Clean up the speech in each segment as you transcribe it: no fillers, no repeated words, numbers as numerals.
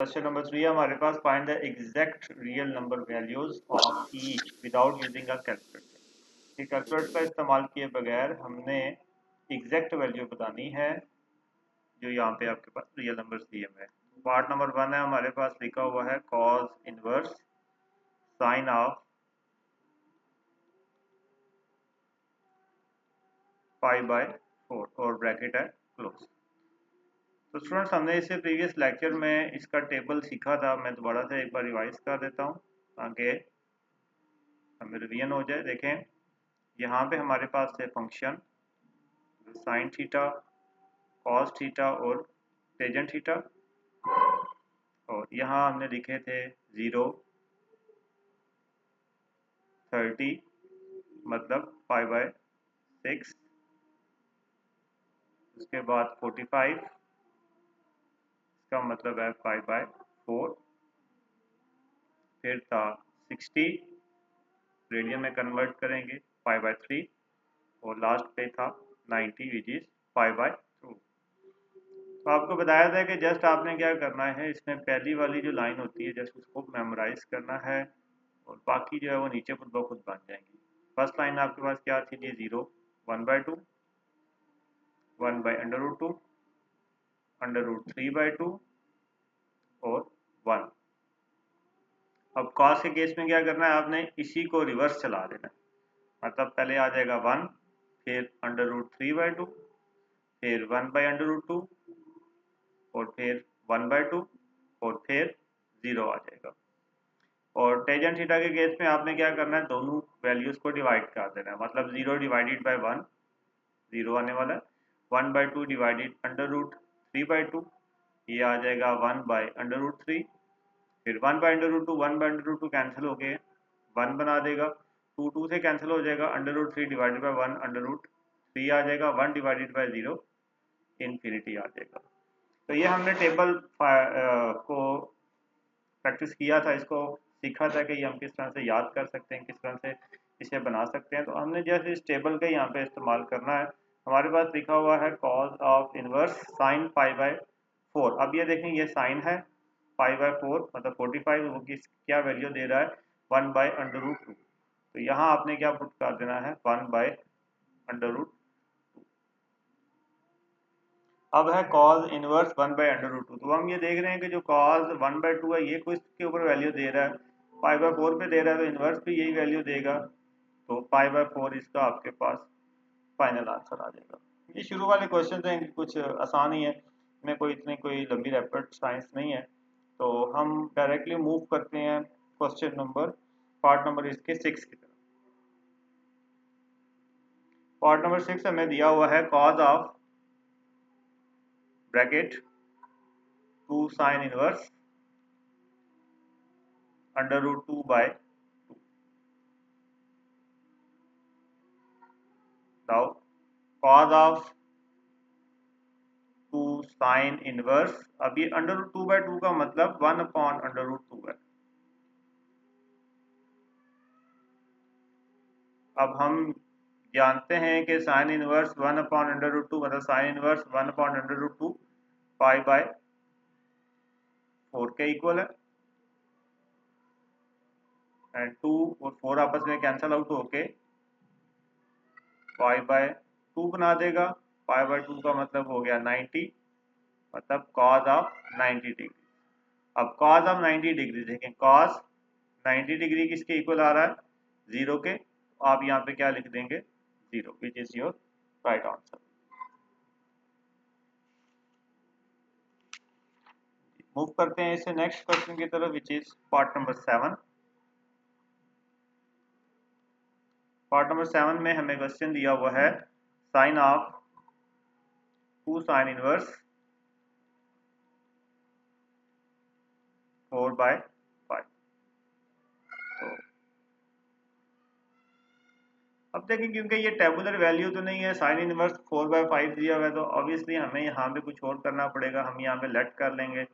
Question number 3 है हमारे पास, find the exact real number values of each without using a calculator. Calculator का इस्तेमाल किए बगैर हमने एग्जैक्ट वैल्यू बतानी है जो यहाँ पे आपके पास रियल नंबर दिए हुए हैं। पार्ट नंबर 1 है हमारे पास, लिखा हुआ है cause inverse sine of pi by 4 और ब्रैकेट है क्लोज। तो स्टूडेंट्स, हमने इससे प्रीवियस लेक्चर में इसका टेबल सीखा था। मैं दोबारा से एक बार रिवाइज कर देता हूँ ताकि हमें रिवीजन हो जाए। देखें, यहाँ पे हमारे पास है function sine theta, cos theta और टेंजेंट थीटा, और यहाँ हमने लिखे थे 0, 30 मतलब पाई बाय 6, उसके बाद 45 इसका मतलब है पाई बाय 4, फिर था 60 रेडियन में कन्वर्ट करेंगे पाई बाय 3, और लास्ट पे था 90 विच इज पाई बाय 2। तो आपको बताया था कि जस्ट आपने क्या करना है, इसमें पहली वाली जो लाइन होती है जस्ट उसको मेमोराइज करना है और बाकी जो है वो नीचे खुद ब खुद बन जाएंगी। फर्स्ट लाइन आपके पास क्या थी जी, 0, 1/2, 1/√2, √3/2 और 1। अब कॉस के केस में क्या करना है, आपने इसी को रिवर्स चला देना है। मतलब पहले आ जाएगा 1, फिर √3/2, फिर 1/√2 और फिर 1/2 और फिर 0 आ जाएगा। और टेंजेंट थीटा के केस में आपने क्या करना है, दोनों वैल्यूज को डिवाइड कर देना है। मतलब 0 डिवाइडेड बाय 1, 0 आने वाला है। 1/2 डिवाइडेड √3/2, ये आ जाएगा 1/√3। फिर 1/√2, 1/√2 कैंसिल हो गए, 1 बना देगा। 2 2 से कैंसिल हो जाएगा, √3 डिवाइडेड बाय 1 √3 आ जाएगा। 1 डिवाइडेड बाय 0 इन्फिनिटी आ जाएगा। तो ये हमने टेबल को प्रैक्टिस किया था, इसको सीखा था कि ये हम किस तरह से याद कर सकते हैं, किस तरह से इसे बना सकते हैं। तो हमने जैसे इस टेबल का यहाँ पे इस्तेमाल करना है। हमारे पास लिखा हुआ है cause of inverse sine pi by 4। अब ये देखें, ये साइन है पाई बाय 4 मतलब 45, वो किस क्या वैल्यू दे रहा है, 1/√2। तो यहाँ आपने क्या पुट कर देना है, 1/√2। अब है कॉज इनवर्स 1/√2। तो हम ये देख रहे हैं कि जो कॉज 1/2 है ये किसके ऊपर वैल्यू दे रहा है, पाई बाय 4 पे दे रहा है, तो इनवर्स भी यही वैल्यू देगा। तो पाई बाय 4 इसका आपके पास फाइनल आंसर आ जाएगा। ये शुरू वाले क्वेश्चन हैं, कुछ आसान ही है, इनमें कोई लंबी रैपिड साइंस नहीं है। तो हम डायरेक्टली मूव करते हैं क्वेश्चन नंबर, पार्ट नंबर इसके 6 की तरफ। पार्ट नंबर 6 हमें दिया हुआ है cause of bracket 2 sine inverse √2/2। Now cause of 2 sine inverse, अब ये √2/2 का मतलब 1/√2 है। अब हम जानते हैं कि साइन इनवर्स 1/√2 मतलब साइन इनवर्स 1/√2 पाई बाय 4 के इक्वल है। एंड 2 और 4 आपस में कैंसल आउट होके पाई बाय 2 बना देगा। पाई बाय 2 का मतलब हो गया 90, मतलब कॉज ऑफ 90 डिग्री। अब कॉज ऑफ 90 डिग्री देखें, कॉज 90 डिग्री किसके इक्वल आ रहा है, 0 के। तो आप यहाँ पे क्या लिख देंगे, 0, which is your right answer. Move करते हैं इसे नेक्स्ट क्वेश्चन की तरफ, which is part number 7। Part number 7 में हमें क्वेश्चन दिया हुआ है साइन ऑफ 2 साइन इनवर्स 4/5। तो अब देखें, क्योंकि ये टेबुलर वैल्यू तो नहीं है, साइन इनवर्स 4/5 दिया हुआ है, तो ऑब्वियसली हमें यहाँ पे कुछ और करना पड़ेगा। हम यहाँ पे लेट कर लेंगे,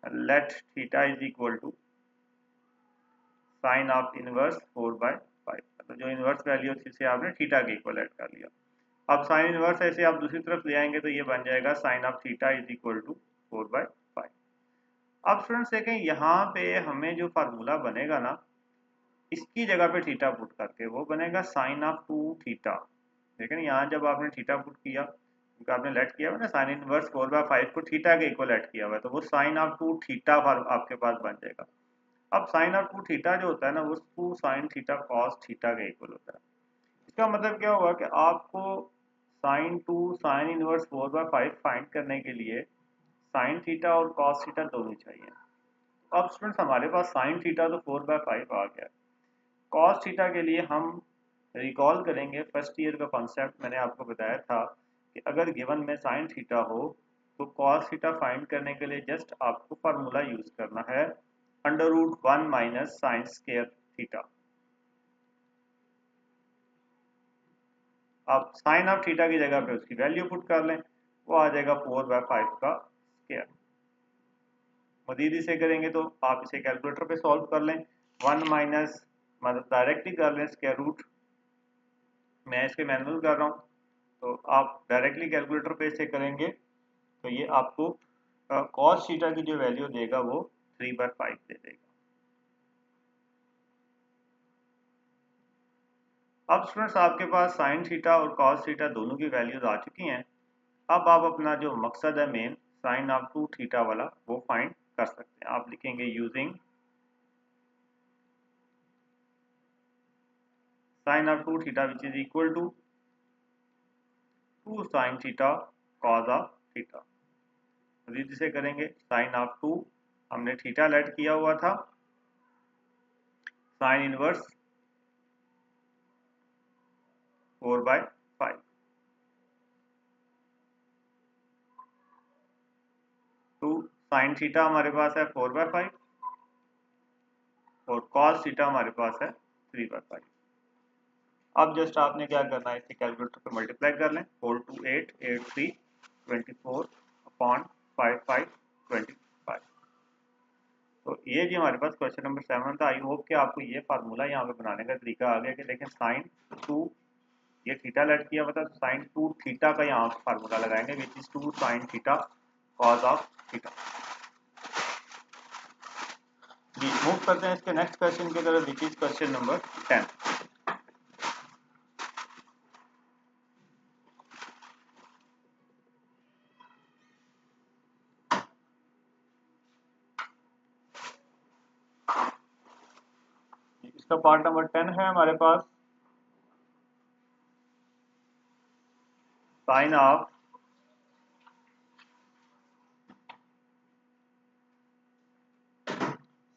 let theta is equal to sine of inverse 4/5। तो जो इनवर्स वैल्यू थी उसे आपने थीटा के इक्वल ऐड कर लिया। अब साइन इनवर्स ऐसे आप दूसरी तरफ ले आएंगे तो ये बन जाएगा sine of theta is equal to 4/5। अब स्टूडेंट्स देखें यहाँ पे हमें जो फार्मूला बनेगा ना, इसकी जगह पे थीटा पुट करके वो बनेगा साइन ऑफ 2 थीटा। देखें यहाँ जब आपने थीटा पुट किया, क्योंकि आपने लेट किया हुआ ना साइन इनवर्स 4/5 को थीटा के इक्वल लेट किया हुआ है, तो वो साइन ऑफ 2 थीटा आपके पास बन जाएगा। अब साइन ऑफ 2 थीटा जो होता है ना, वो 2 साइन थीटा कॉस थीटा के इक्वल होता है। इसका मतलब क्या होगा कि आपको साइन 2 साइन इनवर्स 4/5 फाइंड करने के लिए साइन थीटा और कॉस थीटा दोनों चाहिए। अब स्टूडेंट्स हमारे पास साइन थीटा तो 4/5 आ गया। कॉस थीटा के लिए हम रिकॉल करेंगे फर्स्ट ईयर का कॉन्सेप्ट, मैंने आपको बताया था कि अगर गिवन में साइन थीटा हो तो कॉस थीटा फाइंड करने के लिए जस्ट आपको फार्मूला यूज करना है √1 माइनस साइन स्क्वायर थीटा। आप साइन ऑफ थीटा की जगह पे उसकी वैल्यू पुट कर लें, वो आ जाएगा 4/5 का स्क्वायर। मजीद इसे करेंगे तो आप इसे कैलकुलेटर पे सॉल्व कर लें, 1 माइनस मतलब डायरेक्टली कर लें स्क्वायर रूट, मैं इसके मैनुअल कर रहा हूँ, तो आप डायरेक्टली कैलकुलेटर पे इसे करेंगे तो ये आपको कॉस थीटा की जो वैल्यू देगा वो 3/5 दे देगा। अब स्टूडेंट्स आपके पास साइन थीटा और कॉस थीटा दोनों की वैल्यूज आ चुकी हैं। अब आप अपना जो मकसद है मेन साइन ऑफ 2 थीटा वाला वो फाइंड कर सकते हैं। आप लिखेंगे using sine of 2 theta which is equal to 2 sine theta cos of theta. जिसे करेंगे साइन ऑफ 2, हमने थीटा लेट किया हुआ था, साइन इनवर्स 4/5, तो साइन थीटा हमारे पास है 4/5 और कॉस थीटा हमारे पास है 3/5। अब जस्ट आपने क्या करना है, इसे कैलकुलेटर पे मल्टीप्लाई कर लें, 4 2 8 8 3 24 अपॉन 5 5 25। तो ये जी हमारे पास क्वेश्चन नंबर 7 था। आई होप कि आपको ये फार्मूला यहाँ पे बनाने का तरीका आ गया कि देखें साइन 2, ये थीटा लेट किया हुआ था, तो साइन 2 थीटा का यहाँ फार्मूला लगाएंगे which is 2 sine theta cos of theta. जी मूव करते हैं इसके नेक्स्ट क्वेश्चन की तरफ विच इज क्वेश्चन नंबर 10। इसका पार्ट नंबर 10 है हमारे पास, sine of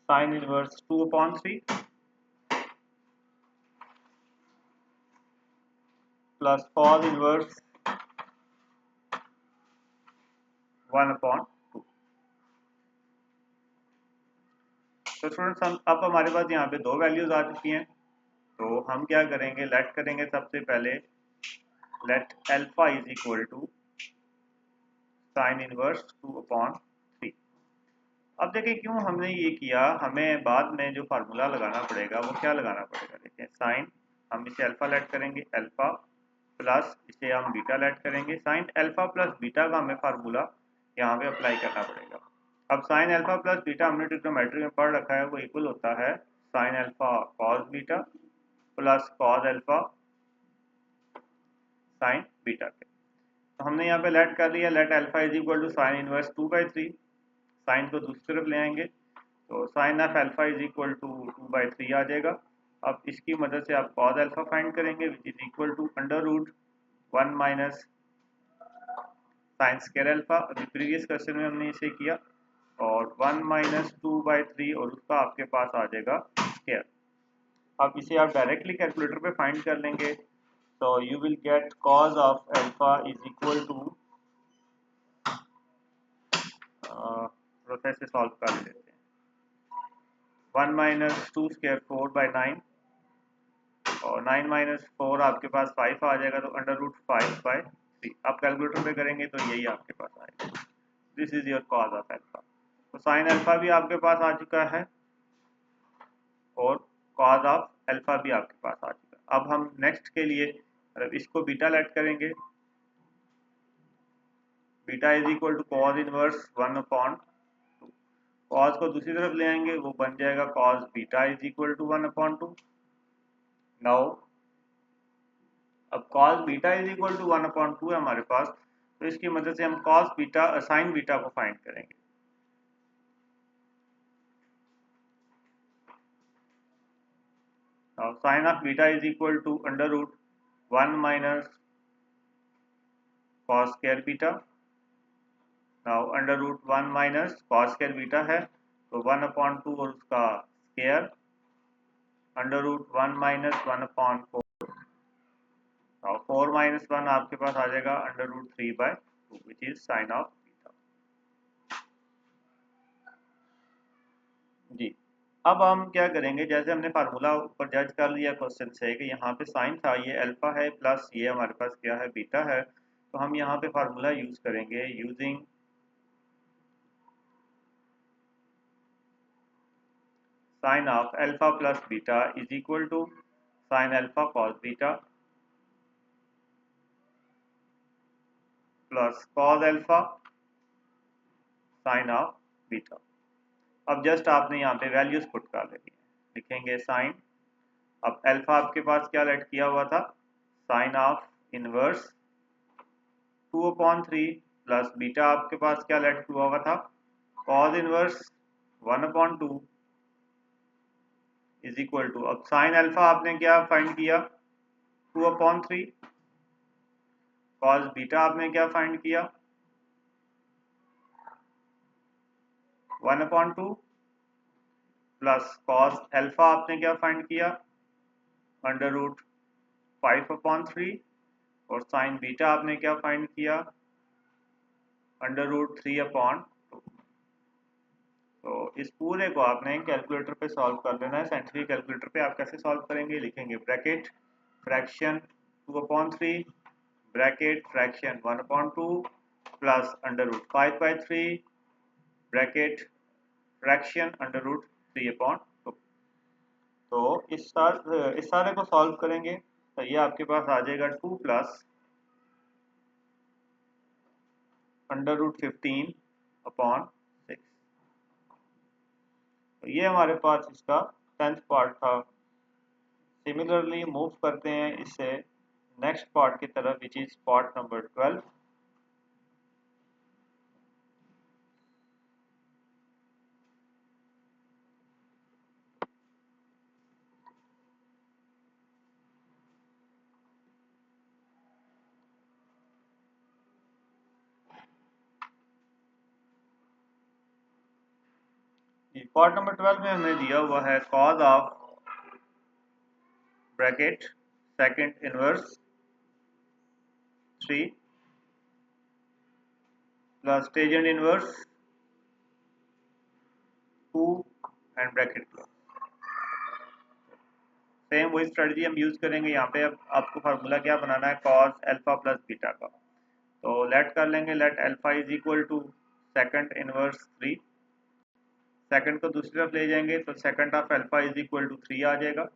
sine inverse 2/3 plus cos inverse 1/2। तो स्टूडेंट्स हम अब हमारे पास यहाँ पे दो वैल्यूज आ चुकी हैं, तो हम क्या करेंगे, लेट करेंगे सबसे पहले let alpha is equal to sine inverse 2/3। अब देखें क्यों हमने ये किया, हमें बाद में जो फार्मूला लगाना पड़ेगा वो क्या लगाना पड़ेगा, देखें साइन हम इसे अल्फा लेट करेंगे, अल्फा प्लस इसे हम बीटा लेट करेंगे, साइन अल्फा प्लस बीटा का हमें फार्मूला यहाँ पे अप्लाई करना पड़ेगा। अब साइन अल्फा प्लस बीटा हमने ट्रिग्नोमेट्री में पढ़ रखा है, वो इक्वल होता है sine alpha cos beta plus cos alpha sine beta के। तो हमने यहाँ पे लेट कर लिया, let alpha is equal to sine inverse 2/3, sine को दूसरी तरफ ले आएंगे तो sine of alpha is equal to 2/3 आ जाएगा। अब इसकी मदद से आप कॉस अल्फा फाइंड करेंगे which is equal to √1 minus sine square alpha. अभी प्रीवियस क्वेश्चन में हमने इसे किया, और 1 माइनस 2/3 और उसका आपके पास आ जाएगा स्क्वायर। अब इसे आप डायरेक्टली कैलकुलेटर पे फाइंड कर लेंगे, तो you will get cos of alpha is equal to, process से सॉल्व कर लेते हैं, 1 माइनस 2 स्क्वायर 4/9 और 9 माइनस 4 आपके पास 5 आ जाएगा, तो √5/3 आप कैलकुलेटर पे करेंगे तो यही आपके पास आएगा। This is your cos of alpha. तो साइन अल्फा भी आपके पास आ चुका है और कॉस ऑफ अल्फा भी आपके पास आ चुका है। अब हम नेक्स्ट के लिए मतलब इसको बीटा लेट करेंगे, beta is equal to cos inverse 1/2। Cos को दूसरी तरफ ले आएंगे, वो बन जाएगा cos beta is equal to 1/2। Now अब cos beta is equal to 1/2 है हमारे पास, तो इसकी मदद से हम कॉस बीटा साइन बीटा को फाइंड करेंगे। Now sin of beta is equal to under root 1 minus cos square beta। Now under root 1 minus cos square beta है तो 1/2 और उसका square under root 1 minus 1/4। Now 4 minus 1 आपके पास आ जाएगा under root 3/2 which is sine of beta. जी अब हम क्या करेंगे, जैसे हमने फार्मूला ऊपर जज कर लिया क्वेश्चन से कि यहाँ पे साइन था, ये अल्फा है प्लस ये हमारे पास क्या है बीटा है, तो हम यहाँ पे फार्मूला यूज करेंगे using sine of alpha plus beta is equal to sine alpha cos beta plus cos alpha sine of beta. अब जस्ट आपने यहाँ पे वैल्यूज पुट कर लेनी है, लिखेंगे साइन, अब अल्फा आपके पास क्या लेट किया हुआ था, sine of inverse 2/3 plus beta आपके पास क्या लेट हुआ हुआ था, cos inverse 1/2 is equal to, अब साइन अल्फा आपने क्या फाइंड किया 2/3, कॉस बीटा आपने क्या फाइंड किया 1/2 प्लस कॉस अल्फा आपने क्या फाइंड किया अंडर रूट 5/3 और साइन बीटा आपने क्या फाइंड किया अंडर रूट 3/2। तो इस पूरे को आपने कैलकुलेटर पे सॉल्व कर लेना है। साइंटिफिक कैलकुलेटर पे आप कैसे सॉल्व करेंगे, लिखेंगे bracket fraction 2/3 bracket fraction 1/2 plus under root 5/3 bracket fraction under root 3/2। तो इस सारे को सॉल्व करेंगे तो ये आपके पास आ जाएगा 2 प्लस अंडर रूट 15/6। तो ये हमारे पास इसका 10th पार्ट था। सिमिलरली मूव करते हैं इससे नेक्स्ट पार्ट की तरफ which is part number 12। Part number 12 में हमें दिया हुआ है cause of bracket second inverse 3 plus tangent inverse 2 and bracket close. Same वही स्ट्रेटजी हम यूज करेंगे। यहाँ पे अब आपको फार्मूला क्या बनाना है, कॉस अल्फा प्लस बीटा का। तो लेट कर लेंगे, let alpha is equal to second inverse 3, second को दूसरी तरफ ले जाएंगे तो second of alpha is equal to 3 आ जाएगा,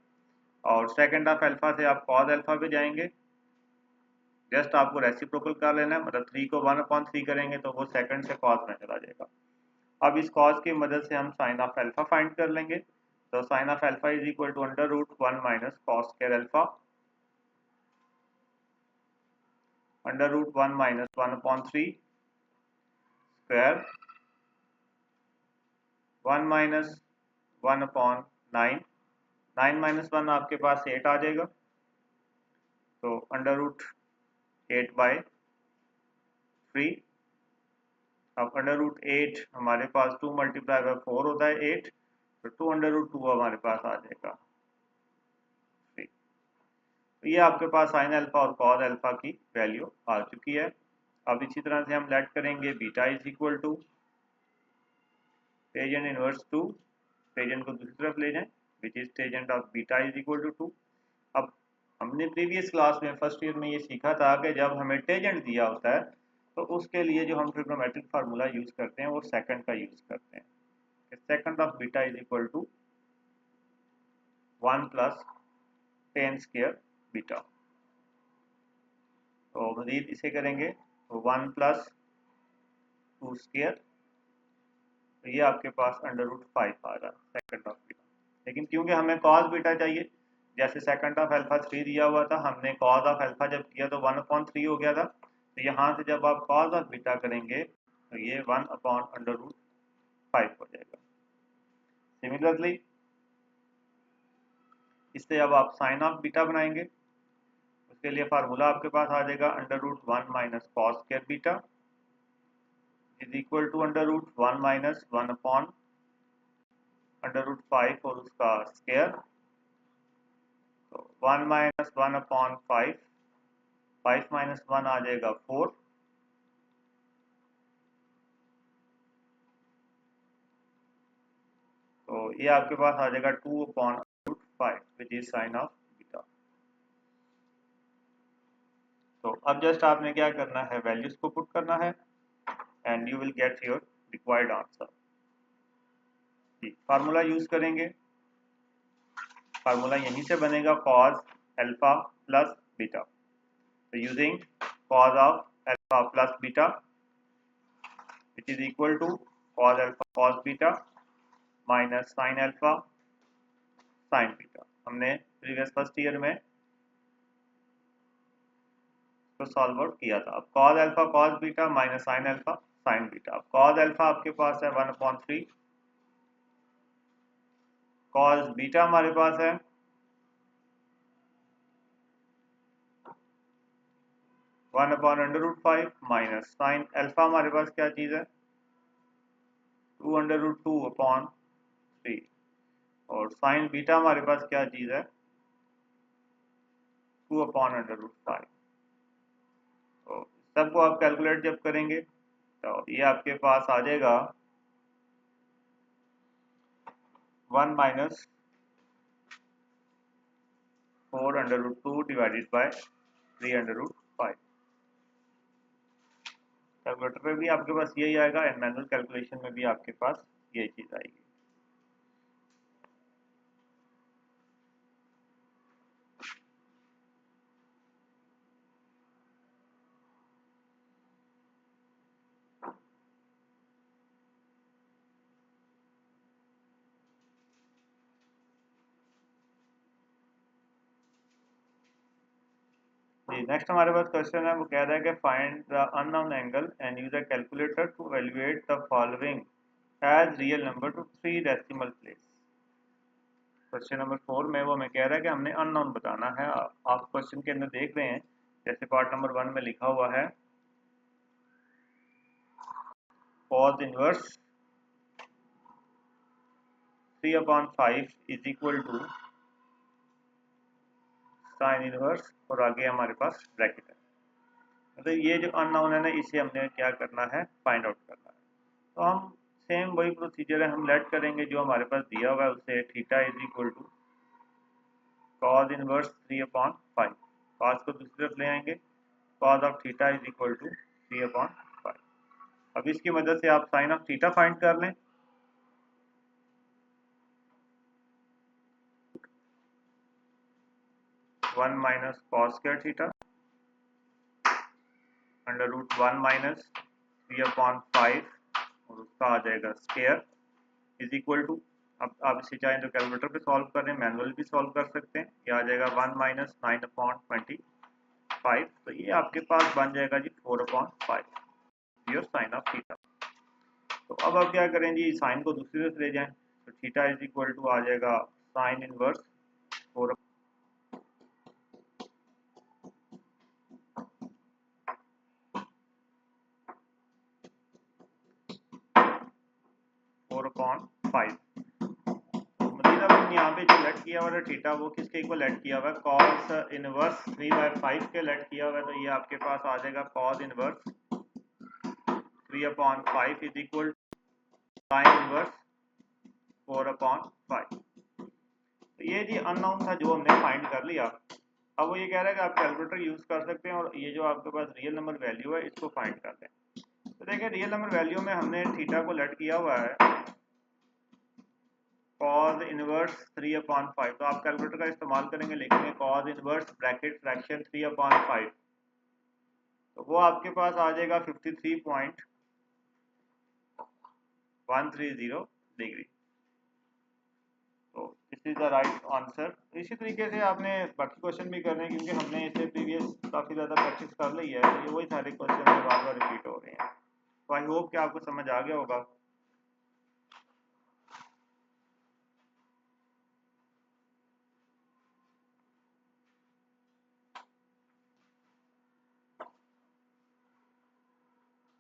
और सेकंड ऑफ अल्फा से आप कॉस अल्फा पे जाएंगे, जस्ट आपको रेसिप्रोकल कर लेना है, मतलब 3 को 1/3 करेंगे तो वो सेकंड से कॉस में चला जाएगा। अब इस कॉस की मदद से हम साइन ऑफ अल्फा फाइंड कर लेंगे, तो sine of alpha is equal to under root 1 minus cos square alpha under root 1 minus 1/3 square 1 minus 1/9, 9 minus 1 आपके पास 8 आ जाएगा, तो अंडर रूट 8/3। अब अंडर रूट 8 हमारे पास 2 मल्टीप्लाई बाय 4 होता है 8, तो 2 अंडर रूट 2 हमारे पास आ जाएगा 3। तो ये आपके पास साइन अल्फा और कॉस अल्फा की वैल्यू आ चुकी है। अब इसी तरह से हम लेट करेंगे beta is equal to tangent inverse 2, tangent को दूसरी तरफ ले जाएं which is tangent of beta is equal to 2। अब हमने प्रीवियस क्लास में फर्स्ट ईयर में ये सीखा था कि जब हमें टेंजेंट दिया होता है तो उसके लिए जो हम ट्रिग्नोमेट्रिक फार्मूला यूज करते हैं वो सेकंड का यूज करते हैं। Second of beta is equal to 1 plus tan square beta. तो मजीद इसे करेंगे तो 1 प्लस 2 स्क्वायर तो ये आपके पास √5 आ रहा है सेकंड ऑफ बीटा। लेकिन क्योंकि हमें कॉस बीटा चाहिए, जैसे सेकंड ऑफ अल्फा 3 दिया हुआ था, हमने कॉस ऑफ अल्फा जब किया तो 1/3 हो गया था। तो यहाँ से जब आप कॉस ऑफ बीटा करेंगे तो ये 1/√5 हो जाएगा। सिमिलरली इससे अब आप साइन ऑफ बीटा बनाएंगे, उसके लिए फार्मूला आपके पास आ जाएगा √1 minus cos square beta is equal to √1 minus 1/√5 और उसका स्क्वायर। तो 1 माइनस 1/5, 5 माइनस 1 आ जाएगा 4। तो ये आपके पास आ जाएगा 2/√5 विच इज साइन ऑफ बीटा। तो अब जस्ट आपने क्या करना है, वैल्यूज को पुट करना है and you will get your required answer. Formula use करेंगे, फार्मूला यहीं से बनेगा cos अल्फा प्लस बीटा। तो using cos of alpha plus beta which is equal to cos alpha cos beta minus sine alpha sine beta. हमने previous first year में तो solve out किया था। अब cos alpha cos beta minus sine alpha sine beta. अब cos alpha आपके पास है 1/3, cos बीटा हमारे पास है 1/√5 माइनस साइन अल्फा हमारे पास क्या चीज है 2√2/3 और साइन बीटा हमारे पास क्या चीज है 2/√5। तो सबको आप कैलकुलेट जब करेंगे तो ये आपके पास आ जाएगा 1 माइनस 4√2 डिवाइडेड बाय 3/5। कैलकुलेटर पे भी आपके पास यही आएगा एंड मैनुअल कैलकुलेशन में भी आपके पास ये चीज आएगी। जी नेक्स्ट हमारे पास क्वेश्चन है, वो कह रहा है कि find the unknown angle and use a calculator to evaluate the following as real number to 3 decimal place. Question number 4 में वो हमें कह रहा है कि हमने अननोन बताना है। आप क्वेश्चन के अंदर देख रहे हैं जैसे पार्ट नंबर 1 में लिखा हुआ है cos inverse 3/5 is equal to sine inverse और आगे हमारे पास ब्रैकेट है। मतलब ये जो अननोन है ना, इसे हमने क्या करना है, फाइंड आउट करना है। तो हम सेम वही प्रोसीजर है, हम लेट करेंगे जो हमारे पास दिया हुआ है उसे theta is equal to cos inverse 3/5। cos को दूसरी तरफ ले आएंगे, cos of theta is equal to 3/5। अब इसकी मदद से आप साइन ऑफ थीटा फाइंड कर लें। One minus cos square theta √1 minus 3/5 और उसका आ जाएगा स्क्वायर इज इक्वल टू, अब आप इसे चाहें तो कैलकुलेटर पे सॉल्व करें, मैनुअल भी सॉल्व कर सकते हैं। ये आ जाएगा 1 माइनस 9/25। तो ये आपके पास बन जाएगा जी 4/5 योर साइन ऑफ थीटा। तो अब आप क्या करें जी, साइन को दूसरी तरफ ले जाएं तो थीटा इज इक्वल टू आ जाएगा साइन इनवर्स 4/5। मजीद अब हम यहाँ पे जो लेट किया हुआ है थीटा वो किसके इक्वल लेट किया हुआ है, cos इनवर्स 3/5 के लेट किया हुआ है। तो ये आपके पास आ जाएगा cos inverse 3/5 is equal sine inverse 4/5। तो ये जी अननोन था जो हमने फाइंड कर लिया। अब वो ये कह रहा है कि आप कैलकुलेटर यूज कर सकते हैं और ये जो आपके पास रियल नंबर वैल्यू है इसको फाइंड कर लें। तो देखिए रियल नंबर वैल्यू में हमने थीटा को लेट किया हुआ है cos इनवर्स 3/5। तो आप कैलकुलेटर का इस्तेमाल करेंगे, लिखेंगे cos इनवर्स ब्रैकेट फ्रैक्शन 3/5। तो वो आपके पास आ जाएगा 53.5 130 डिग्री। तो this is the right answer. इसी तरीके से आपने बाकी क्वेश्चन भी करने हैं, क्योंकि हमने इससे प्रीवियस काफ़ी ज़्यादा प्रैक्टिस कर ली है, तो ये वही सारे क्वेश्चन बार बार रिपीट हो रहे हैं। तो आई होप कि आपको समझ आ गया होगा।